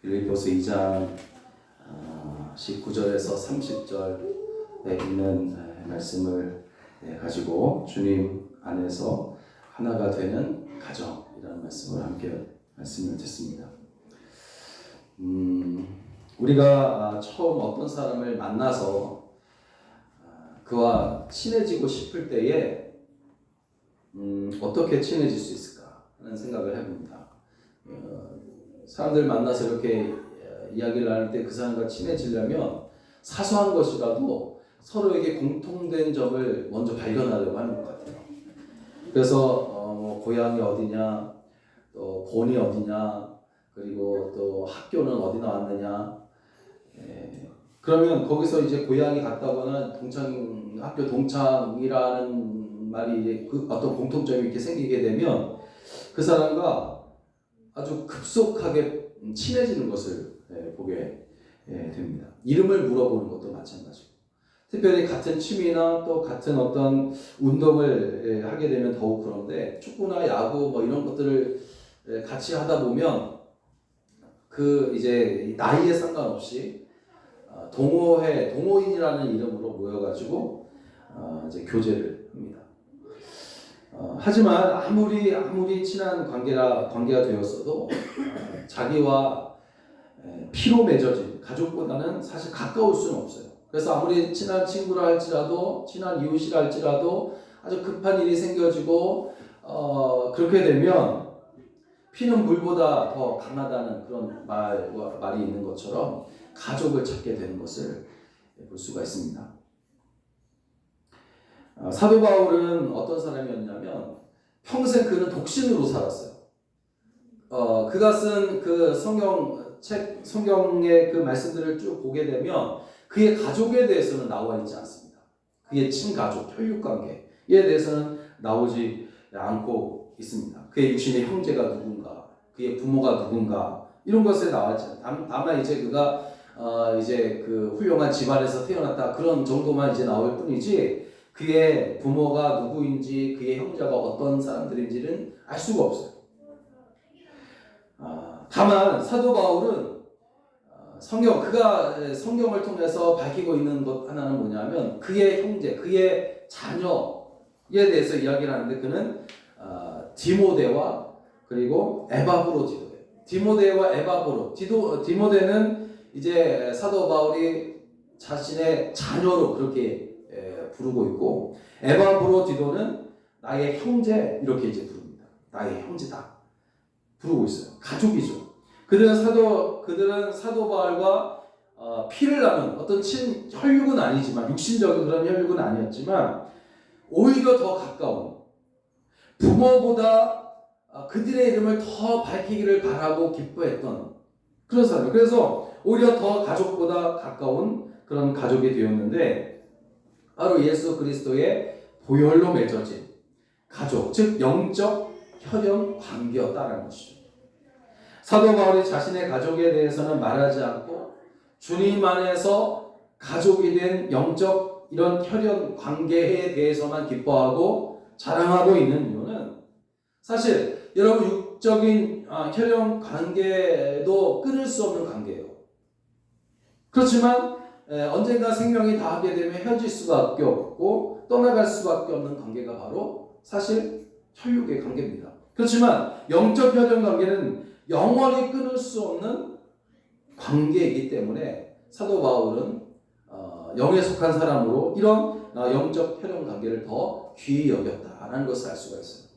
빌립보서 2장 19절에서 30절에 있는 말씀을 가지고 주님 안에서 하나가 되는 가정이라는 말씀을 함께 말씀을 듣습니다. 우리가 처음 어떤 사람을 만나서 그와 친해지고 싶을 때에 어떻게 친해질 수 있을까 하는 생각을 해봅니다. 사람들 만나서 이렇게 이야기를 나눌 때 그 사람과 친해지려면 사소한 것이라도 서로에게 공통된 점을 먼저 발견하려고 하는 것 같아요. 그래서 고향이 어디냐, 또 본이 어디냐, 그리고 또 학교는 어디 나왔느냐. 그러면 거기서 이제 고향이 같다거나 학교 동창이라는 말이 이제 그 어떤 공통점이 이렇게 생기게 되면 그 사람과 아주 급속하게 친해지는 것을 보게 됩니다. 이름을 물어보는 것도 마찬가지고, 특별히 같은 취미나 또 같은 어떤 운동을 하게 되면 더욱 그런데, 축구나 야구 뭐 이런 것들을 같이 하다 보면 그 이제 나이에 상관없이 동호인이라는 이름으로 모여가지고 이제 교제를 합니다. 하지만 아무리 친한 관계가 되었어도 자기와 피로 맺어진 가족보다는 사실 가까울 수는 없어요. 그래서 아무리 친한 친구라 할지라도, 친한 이웃이라 할지라도 아주 급한 일이 생겨지고 그렇게 되면 피는 물보다 더 강하다는 그런 말이 있는 것처럼 가족을 찾게 되는 것을 볼 수가 있습니다. 사도 바울은 어떤 사람이었냐면 평생 그는 독신으로 살았어요. 그가 쓴 그 성경의 그 말씀들을 쭉 보게 되면 그의 가족에 대해서는 나와 있지 않습니다. 그의 친가족, 혈육관계에 대해서는 나오지 않고 있습니다. 그의 육신의 형제가 누군가, 그의 부모가 누군가, 이런 것에 나왔지 않아요. 다만 이제 그가 이제 그 훌륭한 집안에서 태어났다, 그런 정도만 이제 나올 뿐이지, 그의 부모가 누구인지, 그의 형제가 어떤 사람들인지는 알 수가 없어요. 다만 사도 바울은 그가 성경을 통해서 밝히고 있는 것 하나는 뭐냐면, 그의 형제, 그의 자녀에 대해서 이야기를 하는데, 그는 디모데와 그리고 에바브로 디모데와 에바브로. 디모데는 이제 사도 바울이 자신의 자녀로 그렇게 부르고 있고, 에바브로 디도는 나의 형제, 이렇게 이제 부릅니다. 나의 형제다 부르고 있어요. 가족이죠. 그들은 사도 바울과 피를 나눈 어떤 혈육은 아니지만, 육신적인 그런 혈육은 아니었지만 오히려 더 가까운, 부모보다 그들의 이름을 더 밝히기를 바라고 기뻐했던 그런 사람이에요. 그래서 오히려 더 가족보다 가까운 그런 가족이 되었는데, 바로 예수 그리스도의 보혈로 맺어진 가족, 즉 영적 혈연 관계였다는 것이죠. 사도 바울이 자신의 가족에 대해서는 말하지 않고 주님 안에서 가족이 된 영적 이런 혈연 관계에 대해서만 기뻐하고 자랑하고 있는 이유는, 사실 여러분, 육적인 혈연 관계도 끊을 수 없는 관계예요. 그렇지만 언젠가 생명이 다하게 되면 헤어질 수밖에 없고 떠나갈 수밖에 없는 관계가 바로 사실 혈육의 관계입니다. 그렇지만 영적 혈연 관계는 영원히 끊을 수 없는 관계이기 때문에 사도 바울은 영에 속한 사람으로 이런 영적 혈연 관계를 더 귀히 여겼다라는 것을 알 수가 있어요.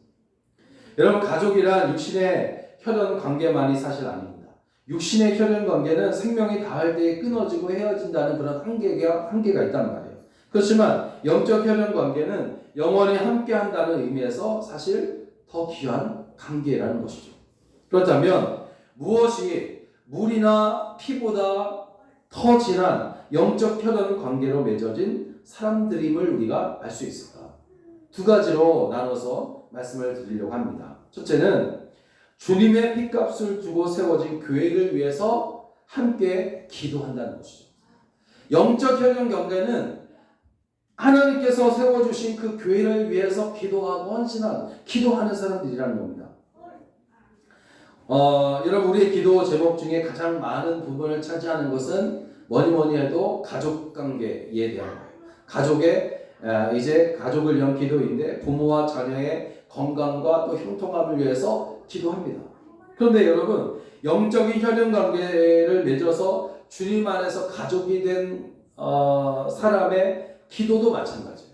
여러분, 가족이란 육신의 혈연 관계만이 사실 아닙니다. 육신의 혈연 관계는 생명이 다할 때에 끊어지고 헤어진다는 그런 한계가 있단 말이에요. 그렇지만 영적 혈연 관계는 영원히 함께한다는 의미에서 사실 더 귀한 관계라는 것이죠. 그렇다면 무엇이 물이나 피보다 더 진한 영적 혈연 관계로 맺어진 사람들임을 우리가 알 수 있을까? 두 가지로 나눠서 말씀을 드리려고 합니다. 첫째는 주님의 핏값을 주고 세워진 교회를 위해서 함께 기도한다는 것이죠. 영적 혈연 관계는 하나님께서 세워주신 그 교회를 위해서 기도하고 헌신하고 기도하는 사람들이라는 겁니다. 여러분 우리의 기도 제목 중에 가장 많은 부분을 차지하는 것은 뭐니 해도 가족 관계에 대한 거예요. 이제 가족을 위한 기도인데 부모와 자녀의 건강과 또 형통함을 위해서 기도합니다. 그런데 여러분 영적인 혈연 관계를 맺어서 주님 안에서 가족이 된 사람의 기도도 마찬가지예요.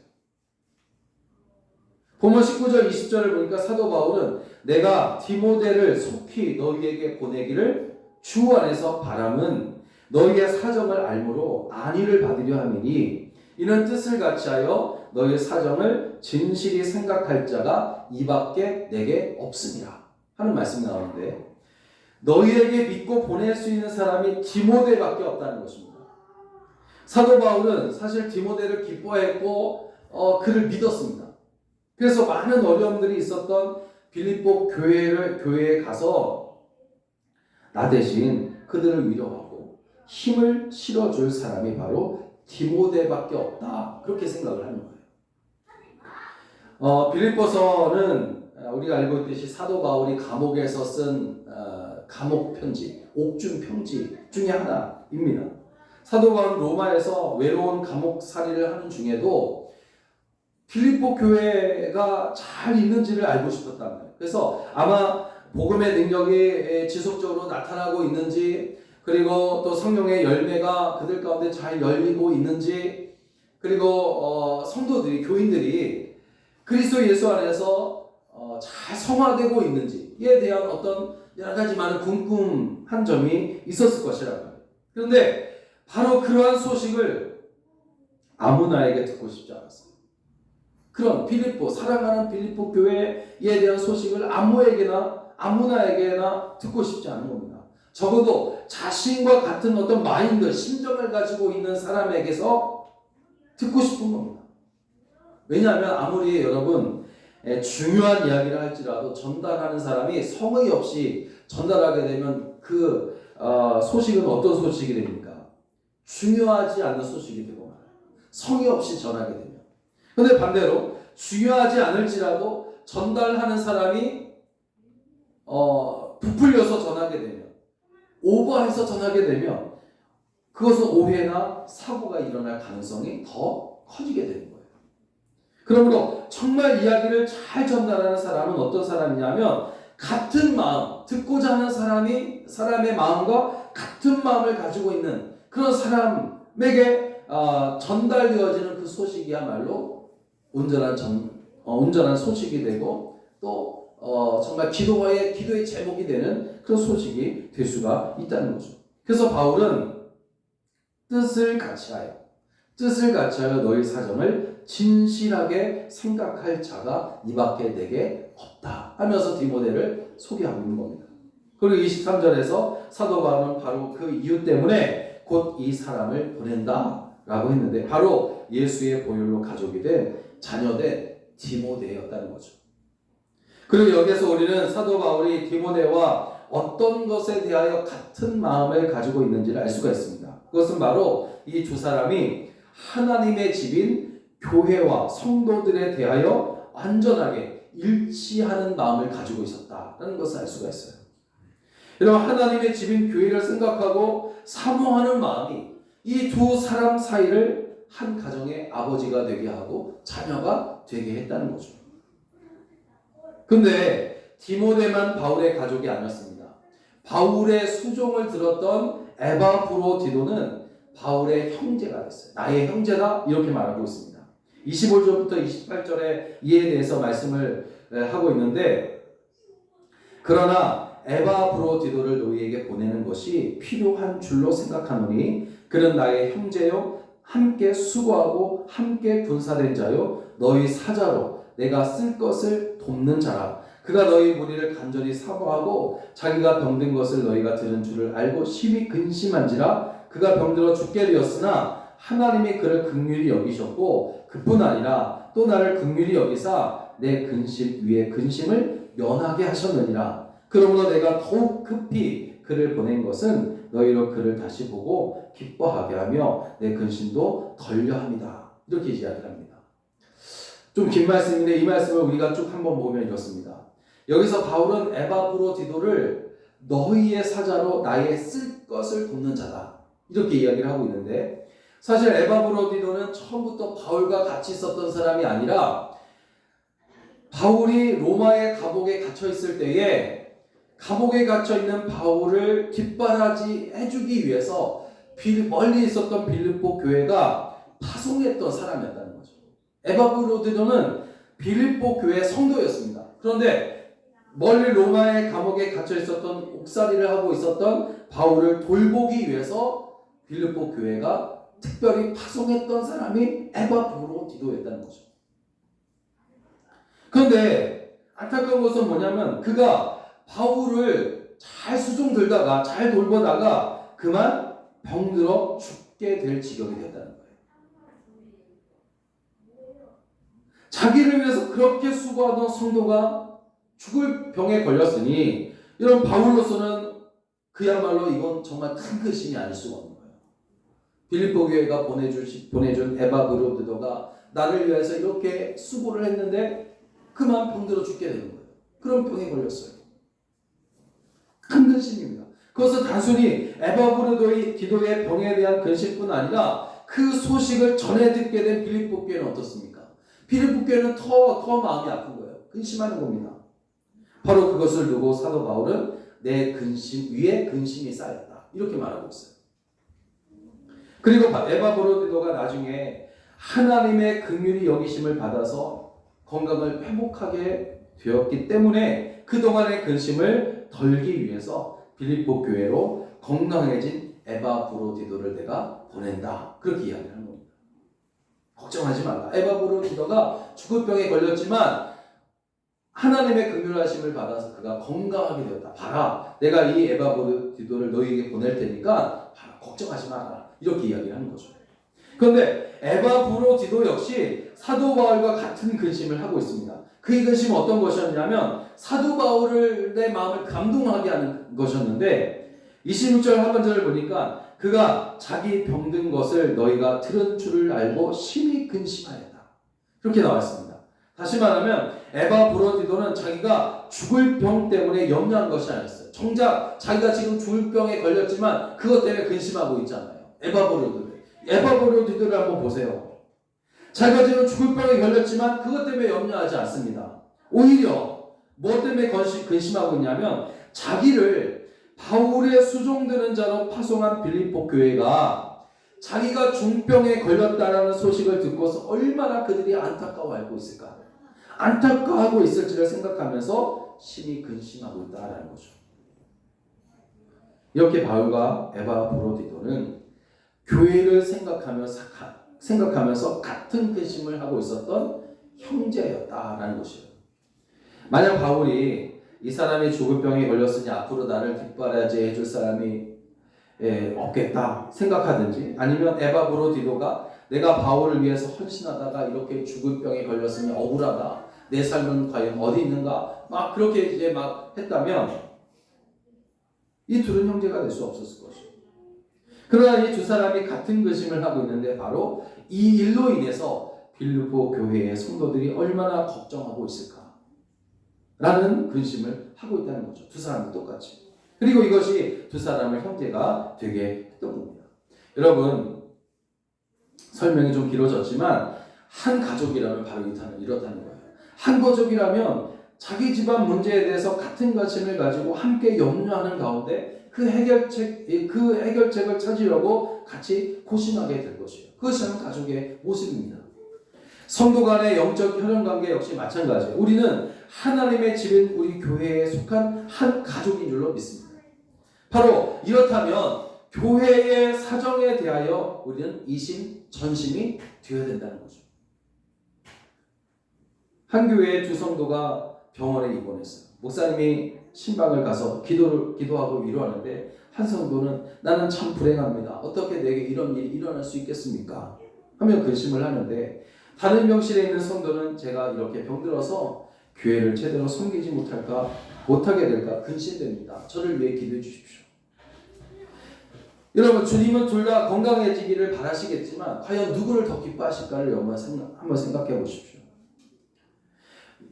보면 19절 20절을 보니까 사도 바울은 내가 디모데를 속히 너희에게 보내기를 주 안에서 바람은 너희의 사정을 알므로 안위를 받으려 함이니 이는 뜻을 같이하여 너희의 사정을 진실히 생각할 자가 이밖에 내게 없으니라 하는 말씀이 나오는데 너희에게 믿고 보낼 수 있는 사람이 디모데밖에 없다는 것입니다. 사도 바울은 사실 디모데를 기뻐했고 그를 믿었습니다. 그래서 많은 어려움들이 있었던 빌립보 교회에 가서 나 대신 그들을 위로하고 힘을 실어줄 사람이 바로 디모데밖에 없다. 그렇게 생각을 하는 거예요. 빌립보서는 우리가 알고 있듯이 사도 바울이 감옥에서 쓴 감옥 편지, 옥중 편지 중에 하나입니다. 사도 바울은 로마에서 외로운 감옥살이를 하는 중에도 빌립보 교회가 잘 있는지를 알고 싶었다는 거예요. 그래서 아마 복음의 능력이 지속적으로 나타나고 있는지, 그리고 또 성령의 열매가 그들 가운데 잘 열리고 있는지, 그리고 성도들이, 교인들이 그리스도 예수 안에서 잘 성화되고 있는지에 대한 어떤 여러 가지 많은 궁금한 점이 있었을 것이라고 해요. 그런데 바로 그러한 소식을 아무나에게 듣고 싶지 않았어요. 그런 사랑하는 빌립보 교회에 대한 소식을 아무나에게나 듣고 싶지 않은 겁니다. 적어도 자신과 같은 어떤 마인드, 심정을 가지고 있는 사람에게서 듣고 싶은 겁니다. 왜냐하면 아무리 여러분 중요한 이야기를 할지라도 전달하는 사람이 성의 없이 전달하게 되면 그 소식은 어떤 소식이 됩니까? 중요하지 않는 소식이 되고 말아요. 성의 없이 전하게 되면. 그런데 반대로 중요하지 않을지라도 전달하는 사람이 부풀려서 전하게 되면, 오버해서 전하게 되면 그것은 오해나 사고가 일어날 가능성이 더 커지게 되는 거예요. 그러므로 정말 이야기를 잘 전달하는 사람은 어떤 사람이냐면 같은 마음, 듣고자 하는 사람의 마음과 같은 마음을 가지고 있는 그런 사람에게 전달되어지는 그 소식이야말로 온전한 소식이 되고 또 정말 기도의 제목이 되는 그런 소식이 될 수가 있다는 거죠. 그래서 바울은 뜻을 같이하여 너희 사정을 진실하게 생각할 자가 이밖에 내게 없다 하면서 디모데를 소개하고 있는 겁니다. 그리고 23절에서 사도 바울은 바로 그 이유 때문에 곧 이 사람을 보낸다 라고 했는데 바로 예수의 보혈로 가족이 된 자녀된 디모데였다는 거죠. 그리고 여기서 우리는 사도 바울이 디모데와 어떤 것에 대하여 같은 마음을 가지고 있는지를 알 수가 있습니다. 그것은 바로 이 두 사람이 하나님의 집인 교회와 성도들에 대하여 완전하게 일치하는 마음을 가지고 있었다는 것을 알 수가 있어요. 여러분, 하나님의 집인 교회를 생각하고 사모하는 마음이 이 두 사람 사이를 한 가정의 아버지가 되게 하고 자녀가 되게 했다는 거죠. 근데 디모데만 바울의 가족이 아니었습니다. 바울의 수종을 들었던 에바브로디도는 바울의 형제가 됐어요. 나의 형제다 이렇게 말하고 있습니다. 25절부터 28절에 이에 대해서 말씀을 하고 있는데 그러나 에바브로디도를 너희에게 보내는 것이 필요한 줄로 생각하노니 그는 나의 형제요 함께 수고하고 함께 군사된 자요 너희 사자로 내가 쓸 것을 돕는 자라. 그가 너희 무리를 간절히 사모하고 자기가 병든 것을 너희가 들은 줄을 알고 심히 근심한지라. 그가 병들어 죽게 되었으나 하나님이 그를 긍휼히 여기셨고 그뿐 아니라 또 나를 긍휼히 여기사 내 근심 위에 근심을 면하게 하셨느니라. 그러므로 내가 더욱 급히 그를 보낸 것은 너희로 그를 다시 보고 기뻐하게 하며 내 근심도 덜려합니다. 이렇게 이야기합니다. 좀 긴 말씀인데 이 말씀을 우리가 쭉 한번 보면 이렇습니다. 여기서 바울은 에바브로디도를 너희의 사자로 나의 쓸 것을 돕는 자다. 이렇게 이야기를 하고 있는데, 사실 에바브로디도는 처음부터 바울과 같이 있었던 사람이 아니라 바울이 로마의 감옥에 갇혀 있을 때에 감옥에 갇혀 있는 바울을 뒷바라지 해주기 위해서 멀리 있었던 빌립보 교회가 파송했던 사람이었다는 거죠. 에바브로디도는 빌립보 교회 성도였습니다. 그런데 멀리 로마의 감옥에 갇혀 있었던 옥살이를 하고 있었던 바울을 돌보기 위해서 빌립보 교회가 특별히 파송했던 사람이 에바브로디도였다는 거죠. 그런데 안타까운 것은 뭐냐면 그가 바울을 잘 수종 들다가 잘 돌보다가 그만 병들어 죽게 될 지경이 됐다는 거예요. 자기를 위해서 그렇게 수고하던 성도가 죽을 병에 걸렸으니 이런 바울로서는 그야말로 이건 정말 큰 근심이 아닐 수가 없는 거예요. 빌립보 교회가 보내준 에바브로디도가 나를 위해서 이렇게 수고를 했는데 그만 병들어 죽게 되는 거예요. 그런 병에 걸렸어요. 큰 근심입니다. 그것은 단순히 에바브로디도의 병에 대한 근심뿐 아니라 그 소식을 전해 듣게 된 빌립보 교회는 어떻습니까? 빌립보 교회는 더 마음이 아픈 거예요. 근심하는 겁니다. 바로 그것을 두고 사도 바울은 내 근심 위에 근심이 쌓였다. 이렇게 말하고 있어요. 그리고 에바브로디도가 나중에 하나님의 긍휼히 여기심을 받아서 건강을 회복하게 되었기 때문에 그동안의 근심을 덜기 위해서 빌립보 교회로 건강해진 에바브로디도를 내가 보낸다. 그렇게 이야기를 하는 겁니다. 걱정하지 말라. 에바브로디도가 죽을 병에 걸렸지만 하나님의 긍휼하심을 받아서 그가 건강하게 되었다. 봐라, 내가 이 에바브로디도를 너희에게 보낼 테니까 봐라, 걱정하지 마라. 이렇게 이야기를 하는 거죠. 그런데 에바브로디도 역시 사도 바울과 같은 근심을 하고 있습니다. 그의 근심은 어떤 것이었냐면 사도 바울의 마음을 감동하게 하는 것이었는데 26절 하반절을 보니까 그가 자기 병든 것을 너희가 들은 줄을 알고 심히 근심하였다. 그렇게 나왔습니다. 다시 말하면 에바브로디도는 자기가 죽을 병 때문에 염려한 것이 아니었어요. 정작 자기가 지금 죽을 병에 걸렸지만 그것 때문에 근심하고 있잖아요. 에바브로디도를 한번 보세요. 자기가 지금 죽을 병에 걸렸지만 그것 때문에 염려하지 않습니다. 오히려 뭐 때문에 근심하고 있냐면 자기를 바울의 수종드는 자로 파송한 빌립보 교회가 자기가 중병에 걸렸다라는 소식을 듣고서 얼마나 그들이 안타까워하고 있을까? 안타까워하고 있을지를 생각하면서 심히 근심하고 있다라는 거죠. 이렇게 바울과 에바브로디도는 교회를 생각하면서 같은 근심을 하고 있었던 형제였다라는 것이에요. 만약 바울이 이 사람이 죽을 병에 걸렸으니 앞으로 나를 뒷바라지해 줄 사람이 없겠다 생각하든지, 아니면 에바브로디도가 내가 바울을 위해서 헌신하다가 이렇게 죽을 병에 걸렸으니 억울하다, 내 삶은 과연 어디 있는가, 막 그렇게 이제 막 했다면 이 둘은 형제가 될 수 없었을 것이에요. 그러나 이 두 사람이 같은 근심을 하고 있는데 바로 이 일로 인해서 빌립보 교회의 성도들이 얼마나 걱정하고 있을까 라는 근심을 하고 있다는 거죠. 두 사람이 똑같이. 그리고 이것이 두 사람을 형제가 되게 했던 겁니다. 여러분, 설명이 좀 길어졌지만 한 가족이라면 바로 이렇다는 거예요. 한 가족이라면 자기 집안 문제에 대해서 같은 관심을 가지고 함께 염려하는 가운데 그 해결책을 찾으려고 같이 고심하게 될 것이에요. 그것이 한 가족의 모습입니다. 성도 간의 영적 혈연관계 역시 마찬가지예요. 우리는 하나님의 집인 우리 교회에 속한 한 가족인 줄로 믿습니다. 바로 이렇다면 교회의 사정에 대하여 우리는 이심전심이 되어야 된다는 거죠. 한 교회의 두 성도가 병원에 입원했어요. 목사님이 신방을 가서 기도하고 위로하는데 한 성도는 나는 참 불행합니다. 어떻게 내게 이런 일이 일어날 수 있겠습니까? 하며 근심을 하는데, 다른 병실에 있는 성도는 제가 이렇게 병들어서 교회를 제대로 섬기지 못하게 될까 근심됩니다. 저를 위해 기도해 주십시오. 여러분, 주님은 둘 다 건강해지기를 바라시겠지만 과연 누구를 더 기뻐하실까를 한번 생각해 보십시오.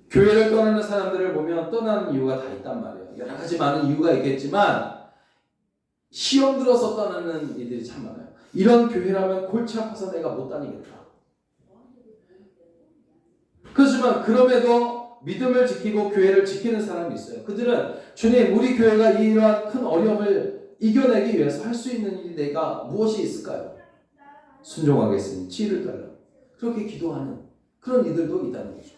교회를 떠나는 사람들을 보면 떠나는 이유가 다 있단 말이에요. 여러 가지 많은 이유가 있겠지만 시험 들어서 떠나는 이들이 참 많아요. 이런 교회라면 골치 아파서 내가 못 다니겠다. 그렇지만 그럼에도 믿음을 지키고 교회를 지키는 사람이 있어요. 그들은 주님, 우리 교회가 이러한 큰 어려움을 이겨내기 위해서 할 수 있는 일이 내가 무엇이 있을까요? 순종하겠으니 지혜를 달라. 그렇게 기도하는 그런 이들도 있다는 거죠.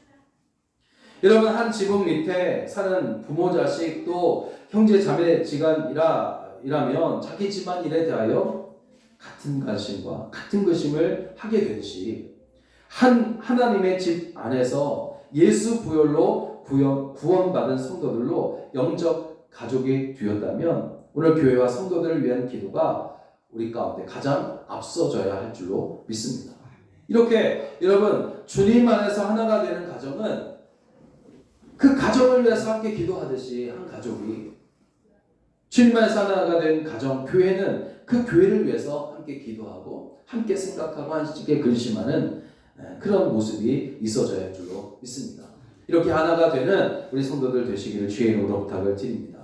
여러분, 한 지붕 밑에 사는 부모, 자식, 또 형제, 자매, 지간이라면 자기 집안일에 대하여 같은 관심과 같은 것임을 하게 되듯이 하나님의 집 안에서 예수 부혈로 구원받은 성도들로 영적 가족이 되었다면 오늘 교회와 성도들을 위한 기도가 우리 가운데 가장 앞서져야 할 줄로 믿습니다. 이렇게 여러분, 주님 안에서 하나가 되는 가정은 그 가정을 위해서 함께 기도하듯이 한 가족이 주님 안에서 하나가 된 가정, 교회는 그 교회를 위해서 함께 기도하고 함께 생각하고 함께 근심하는 그런 모습이 있어져야 할 줄로 믿습니다. 이렇게 하나가 되는 우리 성도들 되시기를 주의 이름으로 부탁을 드립니다.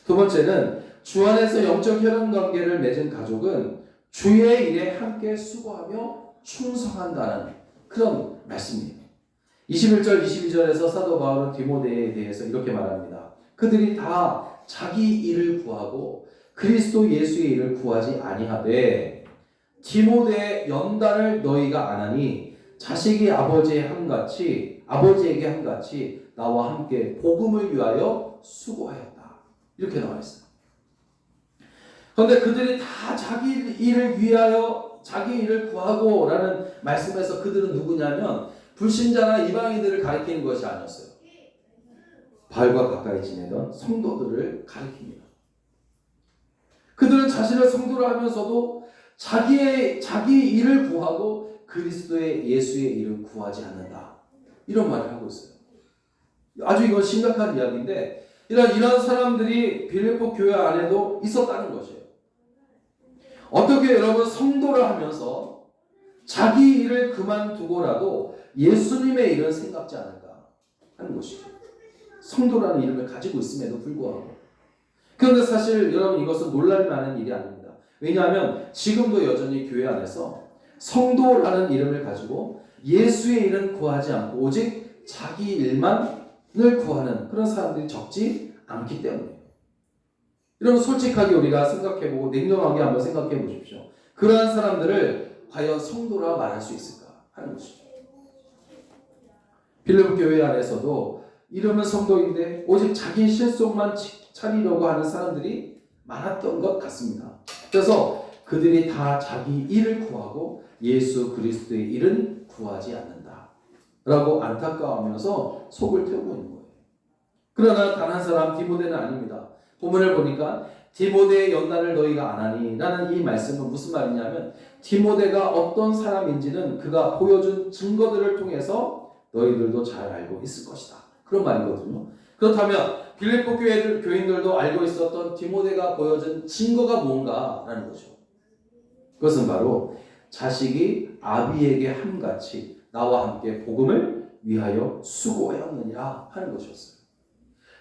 두 번째는 주 안에서 영적 혈연 관계를 맺은 가족은 주의 일에 함께 수고하며 충성한다는 그런 말씀이에요. 21절, 22절에서 사도 바울은 디모데에 대해서 이렇게 말합니다. 그들이 다 자기 일을 구하고 그리스도 예수의 일을 구하지 아니하되 디모데의 연단을 너희가 안 하니 자식이 아버지에게 한같이 나와 함께 복음을 위하여 수고하였다. 이렇게 나와 있어요. 그런데 그들이 다 자기 일을 위하여 자기 일을 구하고 라는 말씀에서 그들은 누구냐면 불신자나 이방인들을 가리키는 것이 아니었어요. 바울과 가까이 지내던 성도들을 가리킵니다. 그들은 자신을 성도로 하면서도 자기 일을 구하고 그리스도의 예수의 일을 구하지 않는다. 이런 말을 하고 있어요. 아주 이건 심각한 이야기인데 이런 사람들이 빌립보 교회 안에도 있었다는 것이에요. 어떻게 여러분 성도를 하면서 자기 일을 그만두고라도 예수님의 일은 생각지 않을까 하는 것이죠. 성도라는 이름을 가지고 있음에도 불구하고. 그런데 사실 여러분 이것은 놀랄 만한 일이 아닙니다. 왜냐하면 지금도 여전히 교회 안에서 성도라는 이름을 가지고 예수의 일은 구하지 않고 오직 자기 일만을 구하는 그런 사람들이 적지 않기 때문이에요. 여러분 솔직하게 우리가 생각해보고 냉정하게 한번 생각해 보십시오. 그러한 사람들을 과연 성도라 말할 수 있을까 하는 것이죠. 빌립보 교회 안에서도 이름은 성도인데 오직 자기 실속만 차리려고 하는 사람들이 많았던 것 같습니다. 그래서 그들이 다 자기 일을 구하고 예수 그리스도의 일은 구하지 않는다 라고 안타까워하면서 속을 태우고 있는 거예요. 그러나 단 한 사람 디모데는 아닙니다. 본문을 보니까 디모데의 연단을 너희가 안 하니 라는 이 말씀은 무슨 말이냐면 디모데가 어떤 사람인지는 그가 보여준 증거들을 통해서 너희들도 잘 알고 있을 것이다. 그런 말이거든요. 그렇다면 빌립보 교인들도 알고 있었던 디모데가 보여준 증거가 뭔가라는 거죠. 그것은 바로 자식이 아비에게 함같이 나와 함께 복음을 위하여 수고하였느니라 하는 것이었어요.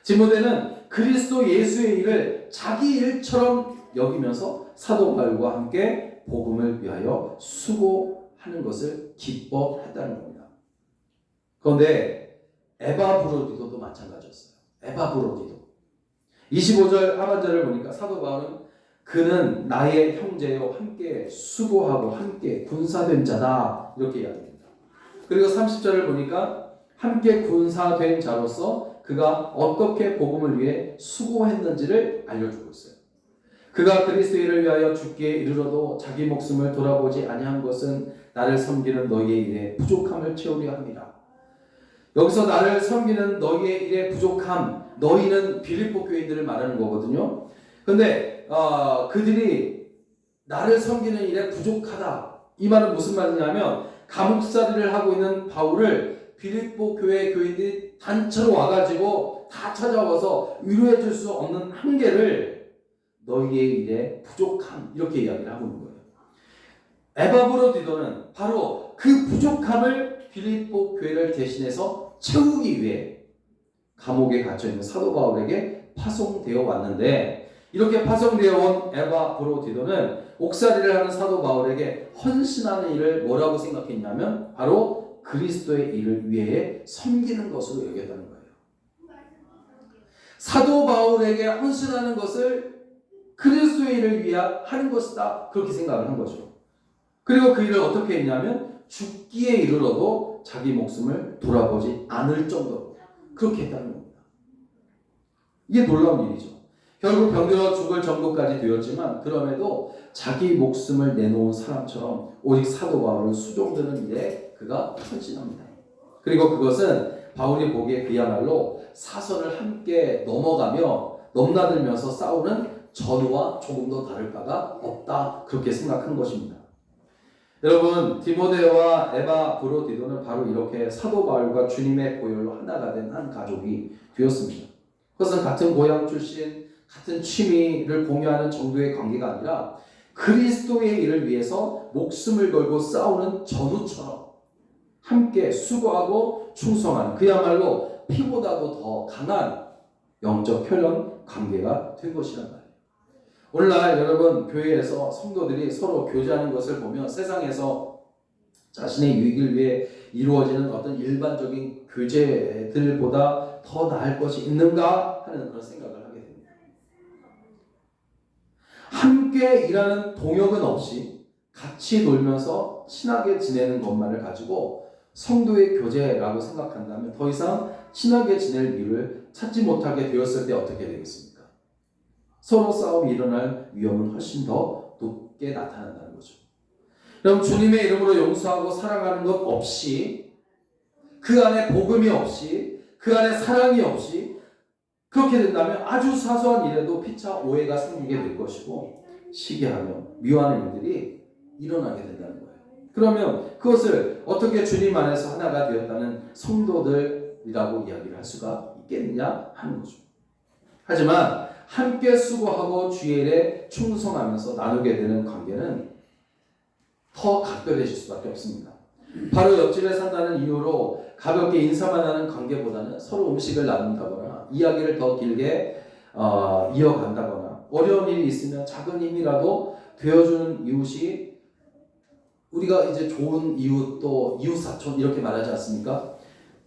디모데는 그리스도 예수의 일을 자기 일처럼 여기면서 사도 바울과 함께 복음을 위하여 수고하는 것을 기뻐했다는 겁니다. 그런데 에바브로디도도 마찬가지였어요. 에바브로디도 25절 하반절을 보니까 사도 바울은 그는 나의 형제요 함께 수고하고 함께 군사된 자다 이렇게 이야기합니다. 그리고 30절을 보니까 함께 군사된 자로서 그가 어떻게 복음을 위해 수고했는지를 알려주고 있어요. 그가 그리스도의 일을 위하여 죽기에 이르러도 자기 목숨을 돌아보지 아니한 것은 나를 섬기는 너희의 일에 부족함을 채우려 함이라. 여기서 나를 섬기는 너희의 일에 부족함, 너희는 빌립보 교인들을 말하는 거거든요. 근데 그들이 나를 섬기는 일에 부족하다. 이 말은 무슨 말이냐면 감옥살이를 하고 있는 바울을 빌립보 교회 교인들이 단체로 와가지고 다 찾아와서 위로해 줄 수 없는 한계를 너희의 일에 부족함 이렇게 이야기를 하고 있는 거예요. 에바브로디도는 바로 그 부족함을 빌립보 교회를 대신해서 채우기 위해 감옥에 갇혀있는 사도 바울에게 파송되어 왔는데, 이렇게 파송되어 온 에바브로디도는 옥살이를 하는 사도 바울에게 헌신하는 일을 뭐라고 생각했냐면 바로 그리스도의 일을 위해 섬기는 것으로 여겼다는 거예요. 사도 바울에게 헌신하는 것을 그리스도의 일을 위해 하는 것이다, 그렇게 생각을 한 거죠. 그리고 그 일을 어떻게 했냐면 죽기에 이르러도 자기 목숨을 돌아보지 않을 정도로 그렇게 했다는 겁니다. 이게 놀라운 일이죠. 결국 병들어 죽을 정도까지 되었지만 그럼에도 자기 목숨을 내놓은 사람처럼 오직 사도 바울을 수종드는 일에 그가 헌신합니다. 그리고 그것은 바울이 보기에 그야말로 사선을 함께 넘어가며 넘나들면서 싸우는 전우와 조금 더 다를 바가 없다, 그렇게 생각한 것입니다. 여러분, 디모데와 에바브로디도는 바로 이렇게 사도 바울과 주님의 보혈로 하나가 된 한 가족이 되었습니다. 그것은 같은 고향 출신, 같은 취미를 공유하는 정도의 관계가 아니라 그리스도의 일을 위해서 목숨을 걸고 싸우는 전우처럼 함께 수고하고 충성한, 그야말로 피보다도 더 강한 영적 혈연 관계가 된 것이란 말이에요. 오늘날 여러분, 교회에서 성도들이 서로 교제하는 것을 보면 세상에서 자신의 유익을 위해 이루어지는 어떤 일반적인 교제들보다 더 나을 것이 있는가 하는 그런 생각을 하게 됩니다. 함께 일하는 동역은 없이 같이 놀면서 친하게 지내는 것만을 가지고 성도의 교제라고 생각한다면 더 이상 친하게 지낼 이유를 찾지 못하게 되었을 때 어떻게 되겠습니까? 서로 싸움이 일어날 위험은 훨씬 더 높게 나타난다는 거죠. 그럼 주님의 이름으로 용서하고 사랑하는 것 없이, 그 안에 복음이 없이, 그 안에 사랑이 없이 그렇게 된다면 아주 사소한 일에도 피차 오해가 생기게 될 것이고 시기하며 미워하는 일들이 일어나게 된다는 거예요. 그러면 그것을 어떻게 주님 안에서 하나가 되었다는 성도들이라고 이야기를 할 수가 있겠느냐 하는 거죠. 하지만 함께 수고하고 주의 일에 충성하면서 나누게 되는 관계는 더 각별해질 수밖에 없습니다. 바로 옆집에 산다는 이유로 가볍게 인사만 하는 관계보다는 서로 음식을 나눈다거나 이야기를 더 길게 이어간다거나 어려운 일이 있으면 작은 힘이라도 되어주는 이웃이, 우리가 이제 좋은 이웃, 또 이웃사촌 이렇게 말하지 않습니까?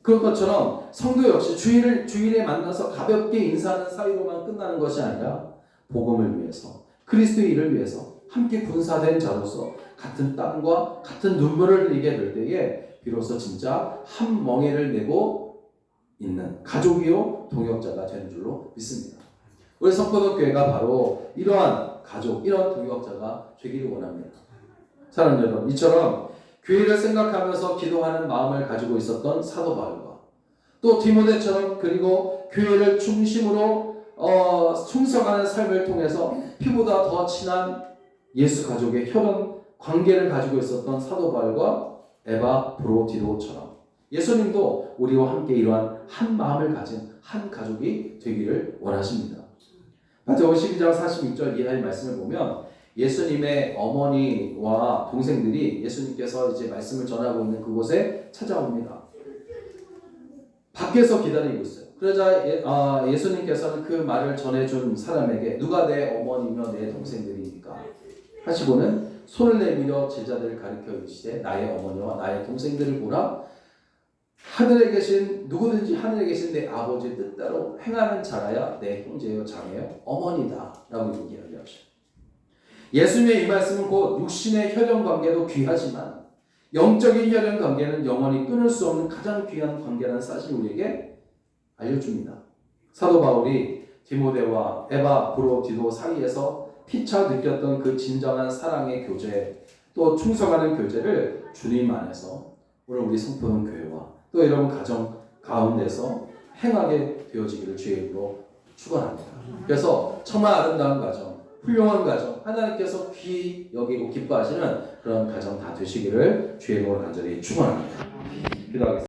그런 것처럼 성도 역시 주일에 만나서 가볍게 인사하는 사이로만 끝나는 것이 아니라 복음을 위해서, 그리스도의 일을 위해서 함께 군사된 자로서 같은 땀과 같은 눈물을 흘리게 될 때에 비로소 진짜 한 멍에를 내고 있는 가족이요 동역자가 되는 줄로 믿습니다. 우리 성포동교회가 바로 이러한 가족, 이러한 동역자가 되기를 원합니다. 사랑하는 여러분, 이처럼 교회를 생각하면서 기도하는 마음을 가지고 있었던 사도 바울과 또 디모데처럼, 그리고 교회를 중심으로 충성하는 삶을 통해서 피보다 더 친한 예수 가족의 혈연 관계를 가지고 있었던 사도 바울과 에바브로디도처럼 예수님도 우리와 함께 이러한 한 마음을 가진 한 가족이 되기를 원하십니다. 마태복음 12장 46절 이하의 말씀을 보면 예수님의 어머니와 동생들이 예수님께서 이제 말씀을 전하고 있는 그곳에 찾아옵니다. 밖에서 기다리고 있어요. 그러자 예수님께서는 그 말을 전해준 사람에게 누가 내 어머니며 내 동생들입니까? 하시고는 손을 내밀어 제자들을 가리켜 이르시되 나의 어머니와 나의 동생들을 보라. 누구든지 하늘에 계신 내 아버지의 뜻대로 행하는 자라야 내 형제요 자매요 어머니다 라고 이야기하죠. 예수님의 이 말씀은 곧 육신의 혈연 관계도 귀하지만 영적인 혈연 관계는 영원히 끊을 수 없는 가장 귀한 관계라는 사실을 우리에게 알려줍니다. 사도 바울이 디모데와 에바브로디도 사이에서 피차 느꼈던 그 진정한 사랑의 교제, 또 충성하는 교제를 주님 안에서 오늘 우리 성포동 교회와 또 여러분 가정 가운데서 행하게 되어지기를 주의 이름으로 축원합니다. 그래서 정말 아름다운 가정, 훌륭한 가정, 하나님께서 귀히 여기고 기뻐하시는 그런 가정 다 되시기를 주의 이름으로 간절히 축원합니다. 기도하겠습니다.